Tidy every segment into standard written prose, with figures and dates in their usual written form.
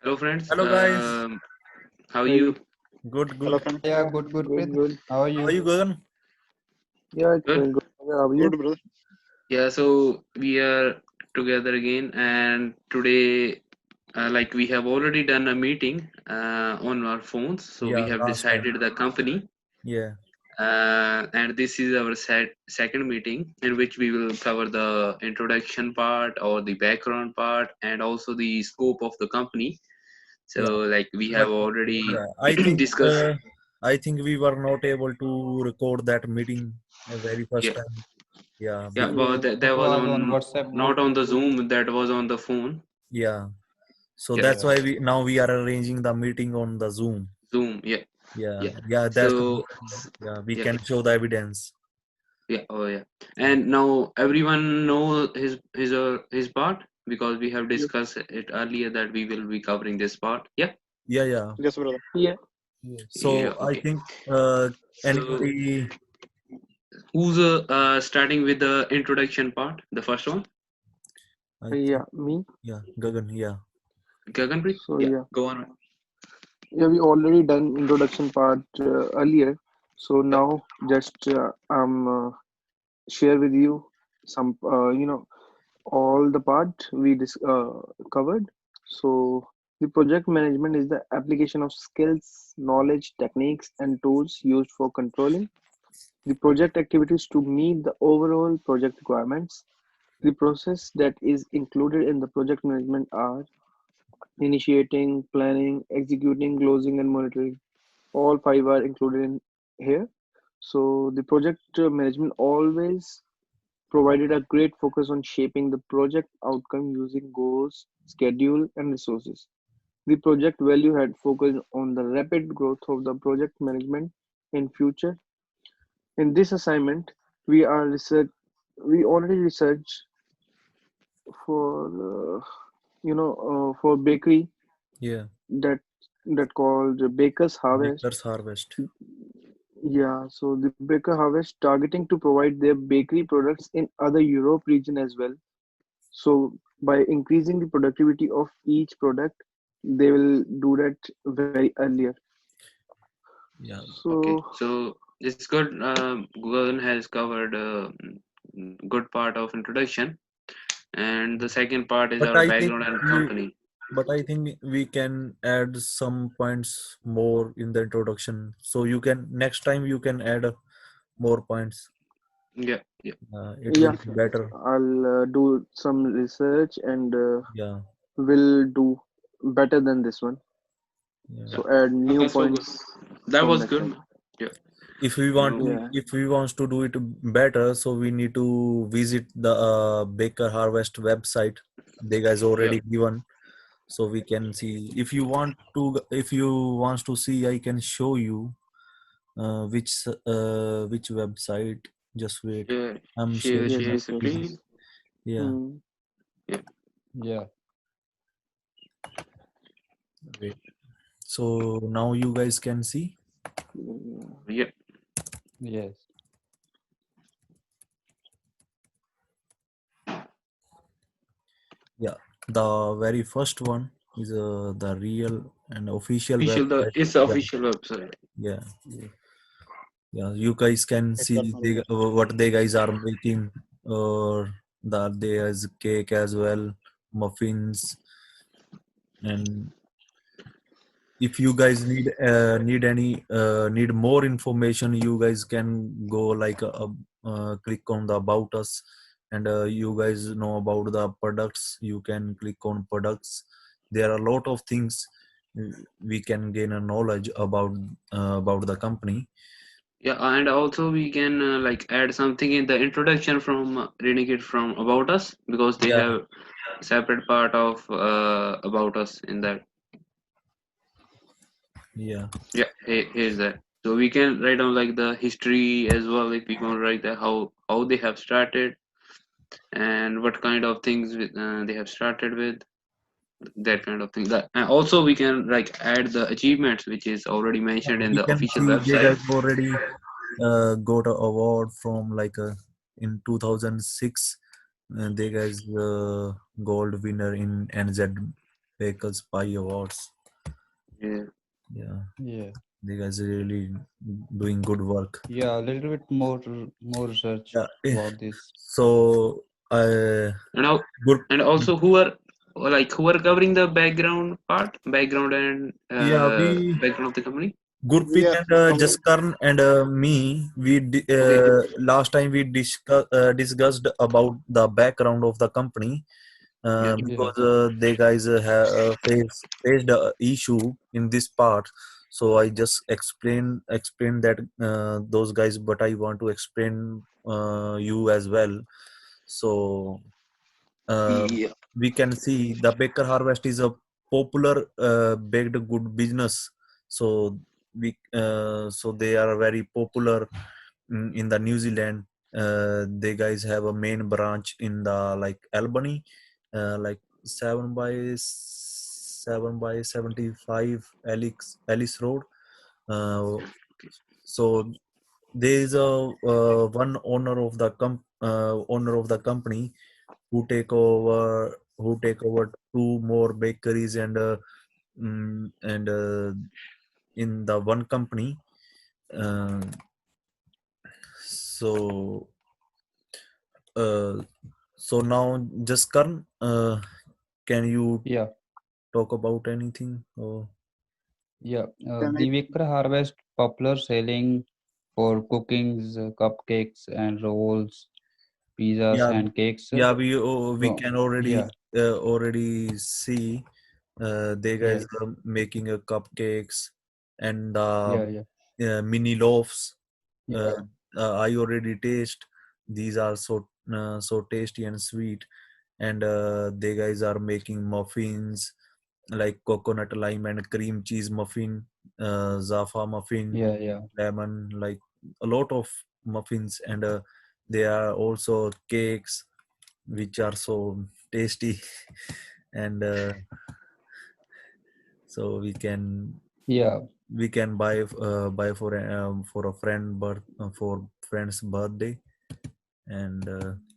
Hello, friends. Hello, guys. How are Hey, you? Good, Hello, good. friend. Yeah, good, good, Preet. good. How are How are you? you, Gagan? Yeah, it's Good. going good. How are Good, you? brother. Yeah. So we are together again, and today, like we have already done a meeting on our phones. So we Yeah, have last time. decided the company, Yeah, and this is our second meeting in which we will cover the introduction part or the background part, and also the scope of the company. So, yeah. like we have But already I think discussed. we were not able to record that meeting the very first Yeah. time. Yeah, Yeah, because but Yeah, that It was was on on WhatsApp not group. on the Zoom. That was on the phone. yeah. So Yeah, that's Yeah. why we are arranging the meeting on the Zoom. Zoom. Yeah, Yeah, yeah. yeah. That So, yeah, we yeah, can show the evidence. yeah, oh yeah. And now everyone know his part because we have Yes, discussed it earlier that we will be covering this part. Yeah, Yeah, yeah. yes, brother. yeah. yeah. So I Okay. think So anybody. who's starting with the introduction part? The first one, I think Yeah, me. yeah, Gagan. Yeah, Gaganpreet. So Yeah, yeah, go on. yeah. We already done introduction part earlier. So Yeah, now just share with you some all the part we covered. So the project management is the application of skills, knowledge, techniques, and tools used for controlling the project activities to meet the overall project requirements. The process that is included in the project management are initiating, planning, executing, closing, and monitoring. All five are included in here. So the project management always provided a great focus on shaping the project outcome using goals, schedule, and resources. The project value had focused on the rapid growth of the project management in future. In this assignment, we are research. We already researched for for bakery yeah. that called Baker's Harvest. Baker's Harvest. Yeah, so the Baker Harvest targeting to provide their bakery products in other Europe region as well. So by increasing the productivity of each product, they will do that very earlier. Yeah. okay. So So it's good. Gagan has covered good part of introduction, and the second part is But our I think background and we, company. but I think we can add some points more in the introduction. So you can next time you can add more points. Yeah, yeah, It will yeah, be better. I'll do some research and Yeah. will do better than this one. Yeah. yeah. So add new Okay, so good. points That from was next good. time. Yeah. No. Yeah, If we want to do it better, so we need to visit the Baker Harvest website. They guys Yeah. already given, so we can see. If you want to see, I can show you which website. Just wait. Share, I'm share, yes, sharing my share yes, yes. screen. screen. Yeah. Hmm. Yeah. Yeah. Wait. So now you guys can see. Yeah. Yeah. Yes. Yeah. The very first one is the real and official Official. website. It's the Yeah. official website. Yeah. Yeah, you guys can It's our see family. what they guys are making, or there's cake as well, muffins, and if you guys need more information, you guys can go like click on the about us, and you guys know about the products. You can click on products. There are a lot of things uh, we can gain a knowledge about the company. Yeah, and also we can like add something in the introduction from reading it from about us because they Yeah, have separate part of about us in that. yeah. Yeah, here's that. So we can write down like the history as well if we want to write that how they have started and what kind of things they have started with, that kind of thing. That and also we can like add the achievements which is already mentioned in We the can official see they website. guys already got an award from like in 2006. They guys gold winner in NZ. Baker's Pie Awards. Yeah. Yeah, Yeah. they guys are really doing good work. Yeah. A little bit more research Yeah. about this. So And now, good. and also who are covering the background and Yeah, we background of the company. Gurpreet Yeah, and from Jaskarn and me, Okay. last time we discussed about the background of the company Yeah. Yeah. because they guys faced a issue in this part. So I just explained that those guys, but I want to explain you as well. So uh, Yeah. we can see the Baker Harvest is a popular baked good business. So so they are very popular in the New Zealand. They guys have a main branch in the like Albany, like 7/75 Alice Road. Uh, so there is a one owner of the company who take over two more bakeries and in the one company. Uh, so uh, so now just Karan, can you Yeah. talk about anything? Yeah. can I The Vikra Harvest popular selling for cookings, cupcakes and rolls, pizzas Yeah, and cakes yeah, we from can yeah. already see they Yeah. guys are making a cupcakes and Yeah. Yeah. mini loaves. Uh, Yeah. I already taste. These are so tasty and sweet, and they guys are making muffins like coconut lime and cream cheese muffin, Jaffa muffin, Yeah. Yeah. lemon, like a lot of muffins, and there are also cakes which are so tasty, and so Yeah. we can buy for a for friend's birthday, and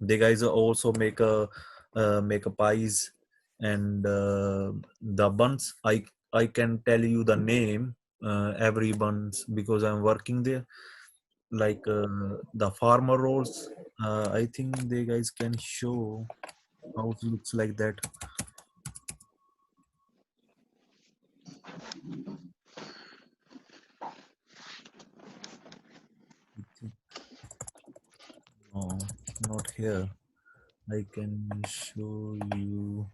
they guys also make a pies and the buns. I can tell you the name every buns because I'm working there, like the farmer rolls. I think they guys can show how it looks like that. No, not here. I can show you.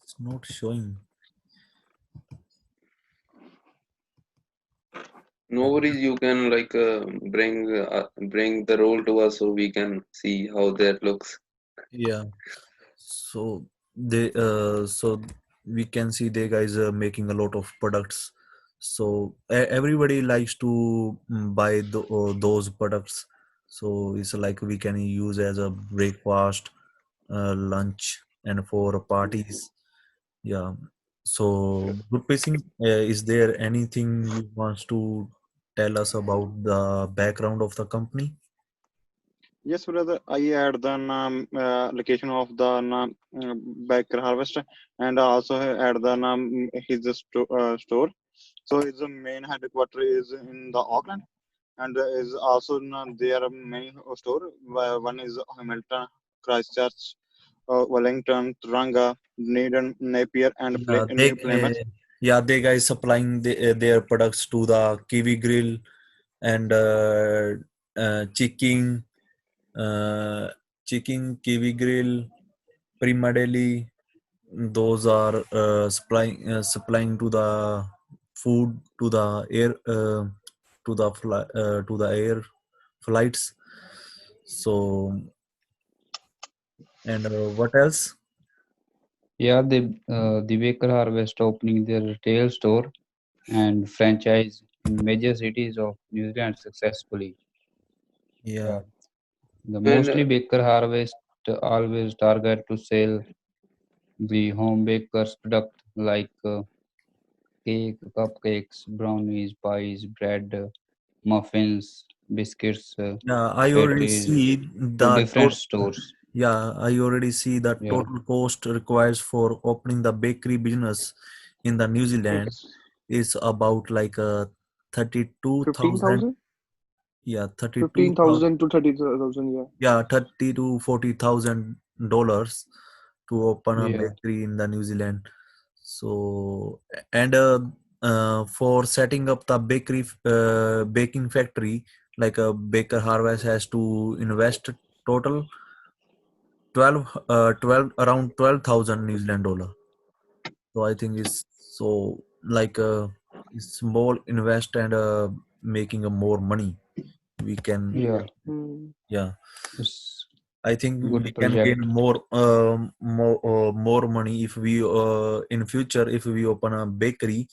It's not showing. No worries. You can like bring the role to us so we can see how that looks. Yeah. So we can see they guys are making a lot of products. So everybody likes to buy those products. So it's like we can use as a breakfast, lunch, and for parties. Yeah. So, Gurpreet Singh, is there anything you want to tell us about the background of the company? Yes, brother. I add the location of the Baker Harvest, and also add the his store. So his main headquarter is in the Auckland, and is also there are many store. One is Hamilton, Christchurch, Wellington, Turanga, Dunedin, Napier, and Yeah, New Plymouth. they guys supplying their products to the Kiwi Grill and Chicken, uh, Chicken Kiwi Grill, Prima Deli. Those are supplying to the food to the air to the air flights. So and what else? Yeah. The Baker Harvest opening their retail store and franchise in major cities of New Zealand successfully. Yeah, Yeah. The And mostly Baker Harvest always target to sell The home bakers product like cake, cupcakes, brownies, pies, bread, muffins, biscuits, Yeah, I already bakeries see to the different stores. yeah, I already see the Yeah, total cost requires for opening the bakery business in the New Zealand It's is about like 32,000. 15,000? Yeah, 32,000. 15,000 to 30,000, yeah. Yeah, 30 to $40,000 to open a yeah, bakery in the New Zealand. So and for setting up the baking factory, like a Baker Harvest has to invest total 12 around 12,000 New Zealand dollar. So I think it's so like small invest and making a more money we can. yeah. Hmm. Yeah, It's I think we good can gain project. more money if we in future if we open a bakery.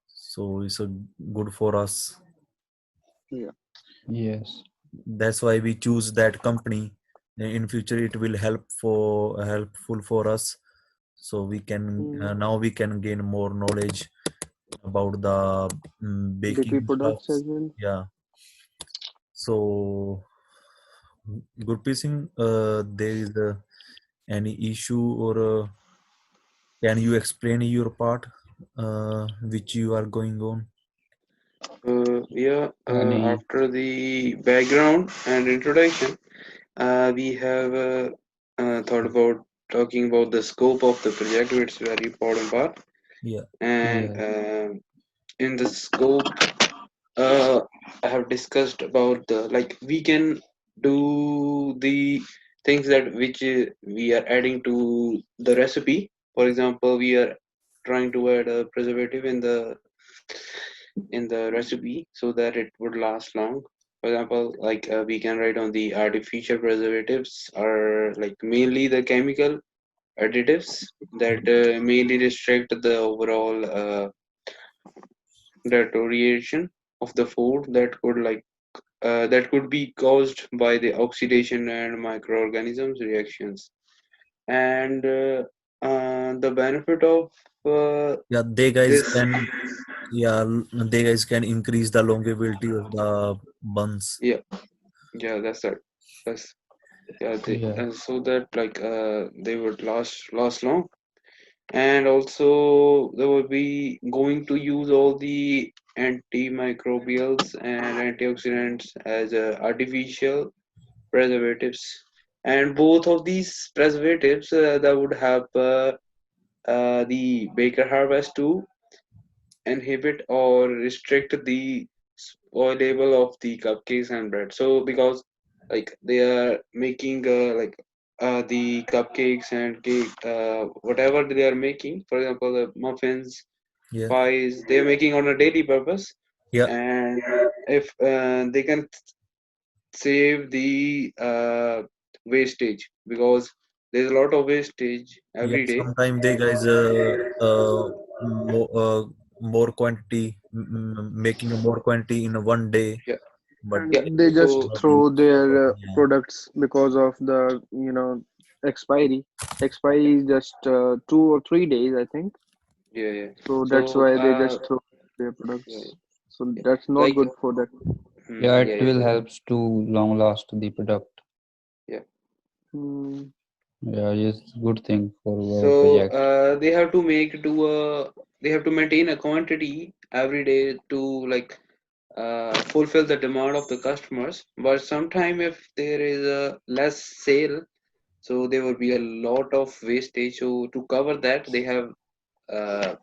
So it's a good for us. Yeah. Yes, That's why we choose that company. In future, it will helpful for us. So we can Hmm. now we can gain more knowledge about the Bakery baking products as stuffs. well. Yeah. So Gurpreet Singh, there is any issue or can you explain your part which you are going on? Yeah, any after the background and introduction, we have thought about talking about the scope of the project, which is very important part. Yeah. And yeah, in the scope, I have discussed about the like we can do the things that which we are adding to the recipe. For example, we are trying to add a preservative in the recipe so that it would last long. For example, like we can write on the artificial preservatives are like mainly the chemical additives that mainly restrict the overall deterioration of the food that could be caused by the oxidation and microorganisms reactions. And the benefit of Yeah, they guys this, can yeah they guys can increase the longevity of the buns. yeah, yeah, that's it. That's yeah, yeah, so that like they would last long, and also they will be going to use all the antimicrobials and antioxidants as artificial preservatives, and both of these preservatives that would help the baker harvest to inhibit or restrict the spoil level of the cupcakes and bread. So because like they are making the cupcakes and cake, whatever they are making, for example, the muffins, Yeah. pies, they are making on a daily purpose, Yeah. and if they can save the wastage because there's a lot of wastage Yeah. every day. Sometimes they guys more, more quantity making a more quantity in a one day, Yeah, but yeah. And they just So not use throw their yeah. products because of the, expiry. Expiry is just 2 or 3 days, I think. yeah, yeah. So that's So why they just throw their yeah, products. So yeah. that's not Like good for that. yeah. yeah, It yeah, will yeah, helps to long last the product. yeah. Hmm. Yeah, it's good thing for our So project. they have to maintain a quantity every day to like fulfill the demand of the customers. But sometime if there is a less sale, so there will be a lot of wastage. So to cover that, they have uh,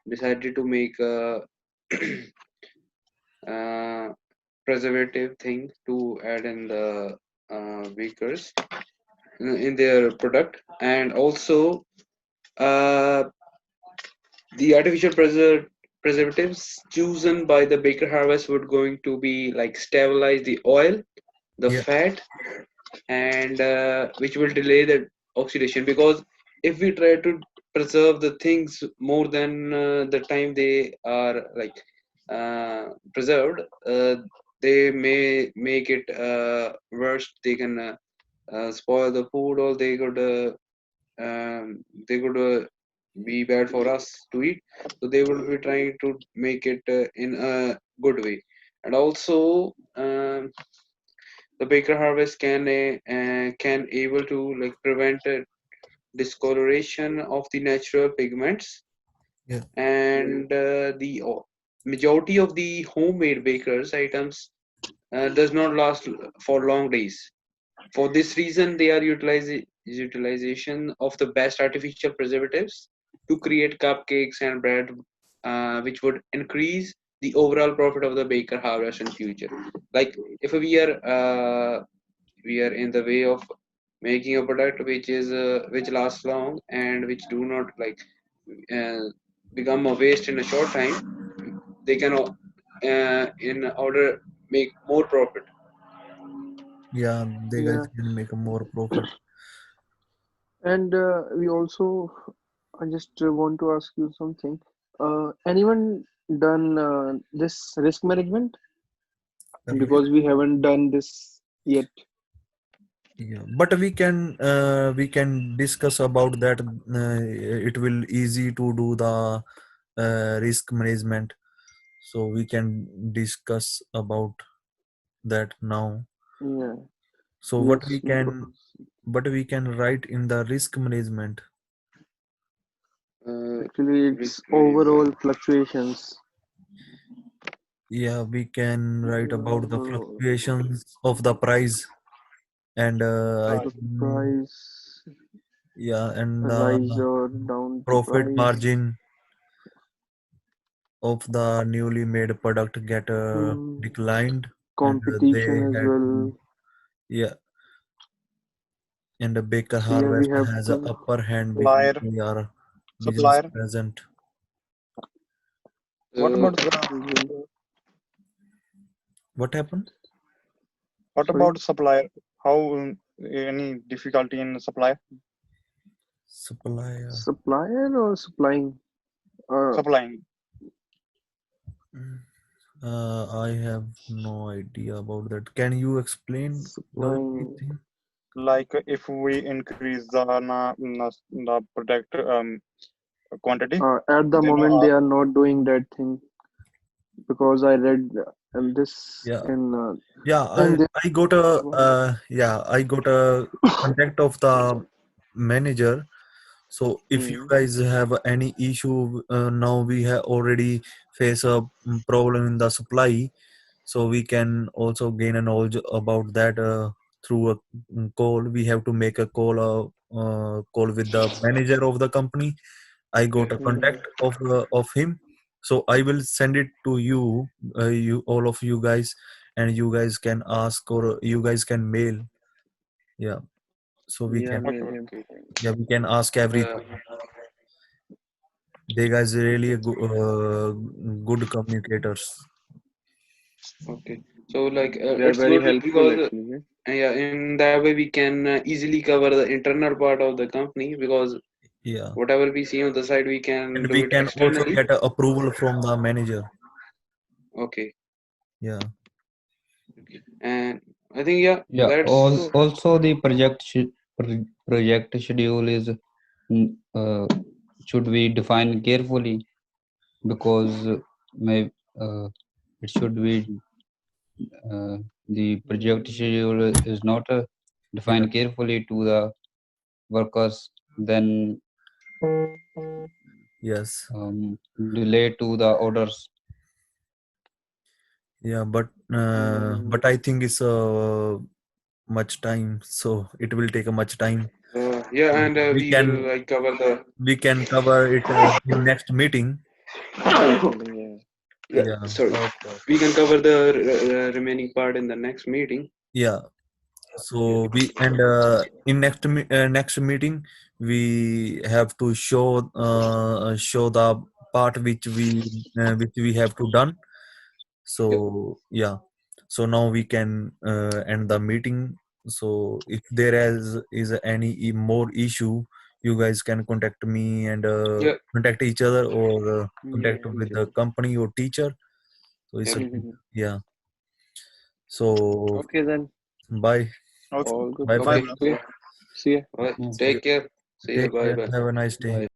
decided to make a uh, preservative thing to add in the bakers in their product, and also uh, the artificial preservatives chosen by the baker harvest would going to be like stabilize the oil, the Yeah. fat, and which will delay the oxidation, because if we try to preserve the things more than the time they are like preserved, they may make it worse. They can spoil the food, or they could they could be bad for us to eat. So they would be trying to make it in a good way. And also, the Baker harvest can able to like prevent discoloration of the natural pigments, Yeah. and the majority of the homemade bakers items does not last for long days. For this reason, they are utilization of the best artificial preservatives to create cupcakes and bread, which would increase the overall profit of the baker harvest in future. Like if we are in the way of making a product which lasts long and which do not like uh, become a waste in a short time, they can in order make more profit. Yeah, they Yeah, guys can make a more profit. and we also, I just want to ask you something. Anyone done this risk management? Because we haven't done this yet. Yeah, but we can discuss about that. It will easy to do the risk management, so we can discuss about that now. Yeah, So yes, because what we can write in the risk management. Uh, actually Risk it's management. overall fluctuations. Yeah, we can write about the Overall fluctuations of the price and I of Right. the think, price, yeah, and the rise or down the profit price, margin of the newly made product get mm, declined, and competition they as had to, well. yeah, and the Baker So yeah, we Harvest have has a to upper hand because Supplier, we are business supplier. present. What Uh, about the What happened? what sorry, about supplier? How any difficulty in supply? Supplier. supplier or supplying? Supplying. I have no idea about that. Can you explain the Supplying. thing? Like if we increase the product quantity, At the then moment, they are not doing that thing because I read this Yeah, yeah. in the I got a I got a contact of the manager. So if you hmm, guys have any issue, now we have already face a problem in the supply, so we can also gain a knowledge about that through a call. We have to make a call with the manager of the company. I got a hmm, contact of him, so I will send it to you, you all of you guys, and you guys can ask or you guys can mail. Yeah, so we yeah, can, okay, mail okay. him. yeah, we can ask uh, everything. They guys really good communicators. okay. So like They are it's very good helpful because actually. yeah, in that way we can easily cover the internal part of the company, because Yeah, whatever we see on the side we can and do we it can also externally. get a approval from the manager. Okay. Yeah, And I think yeah, Yeah, that's So also the project schedule is should be defined carefully because may it should be the project schedule is not yeah, defined carefully to the workers, then yes, delay to the orders. yeah, mm, but I think it's much time, so it will take a much time. yeah, and We we will can like cover the cover it in next meeting. next meeting. Yeah. yeah, Yeah, sorry, Okay. we can cover the remaining part in the next meeting. yeah. Yeah, So we and in next meeting we have to show the part which we have to done. yep, So yeah, so now we can end the meeting. So if there is any more issue, you guys can contact me and yeah, contact each other or Yeah. contact with the company or teacher. So it's yep. a Mhm. yeah. So Okay then. bye Okay, All good. bye okay, Okay, friends. brother. okay. See ya. All right. Okay. See you. Take care. See you. Take Bye care. bye. Have a nice day. Bye.